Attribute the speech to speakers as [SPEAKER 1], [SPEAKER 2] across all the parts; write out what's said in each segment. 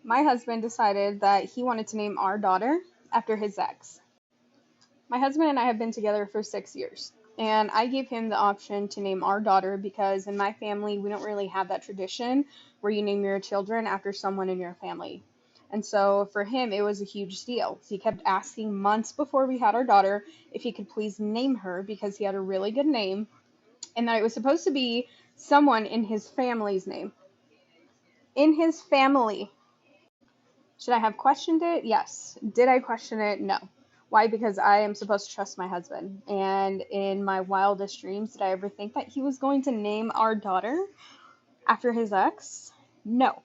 [SPEAKER 1] My husband decided that he wanted to name our daughter after his ex. My husband and I have been together for 6 years, and I gave him the option to name our daughter because in my family, we don't really have that tradition where you name your children after someone in your family. And so for him, it was a huge deal. So he kept asking months before we had our daughter if he could please name her because he had a really good name and that it was supposed to be someone in his family's name. In his family. Should I have questioned it? Yes. Did I question it? No. Why? Because I am supposed to trust my husband. And in my wildest dreams, did I ever think that he was going to name our daughter after his ex? No.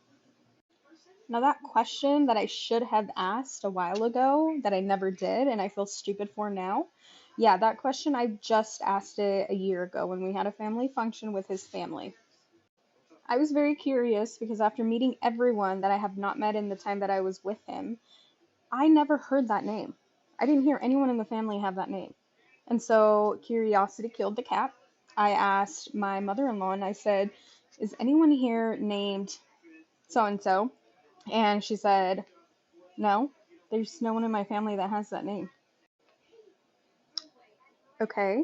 [SPEAKER 1] Now, that question that I should have asked a while ago that I never did and I feel stupid for now, yeah, that question I just asked it a year ago when we had a family function with his family. I was very curious because after meeting everyone that I have not met in the time that I was with him, I never heard that name. I didn't hear anyone in the family have that name. And so curiosity killed the cat. I asked my mother-in-law and I said, "Is anyone here named so and so?" And she said, "No, there's no one in my family that has that name." Okay.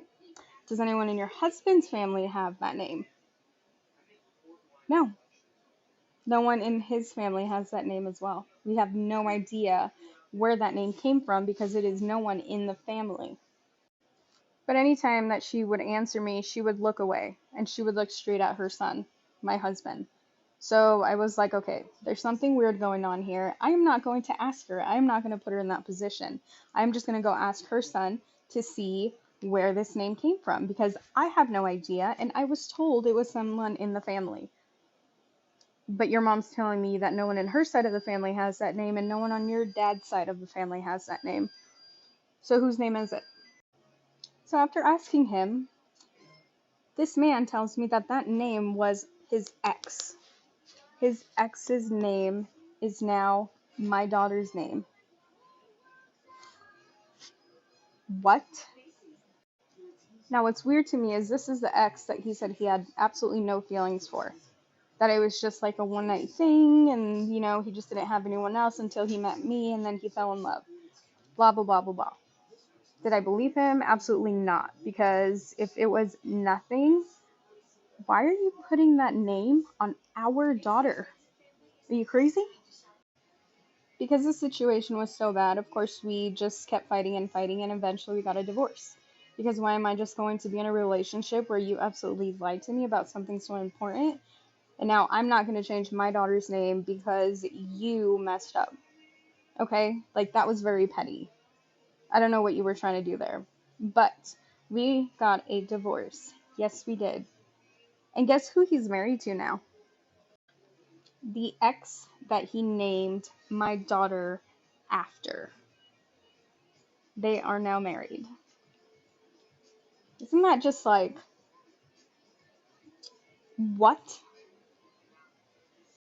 [SPEAKER 1] Does anyone in your husband's family have that name? No. No one in his family has that name as well. We have no idea where that name came from because it is no one in the family. But anytime that she would answer me, she would look away and she would look straight at her son, my husband. So I was like, okay, there's something weird going on here. I am not going to ask her. I am not going to put her in that position. I'm just going to go ask her son to see where this name came from because I have no idea and I was told it was someone in the family. But your mom's telling me that no one in her side of the family has that name and no one on your dad's side of the family has that name. So whose name is it? So after asking him, this man tells me that that name was his ex. His ex's name is now my daughter's name. What? Now, what's weird to me is this is the ex that he said he had absolutely no feelings for. That it was just like a one night thing, and he just didn't have anyone else until he met me, and then he fell in love. Blah, blah, blah, blah, blah. Did I believe him? Absolutely not. Because if it was nothing, why are you putting that name on our daughter? Are you crazy? Because the situation was so bad, of course, we just kept fighting and fighting, and eventually we got a divorce. Because why am I just going to be in a relationship where you absolutely lied to me about something so important? And now I'm not going to change my daughter's name because you messed up. Okay? Like, that was very petty. I don't know what you were trying to do there. But we got a divorce. Yes, we did. And guess who he's married to now? The ex that he named my daughter after. They are now married. Isn't that just like, what?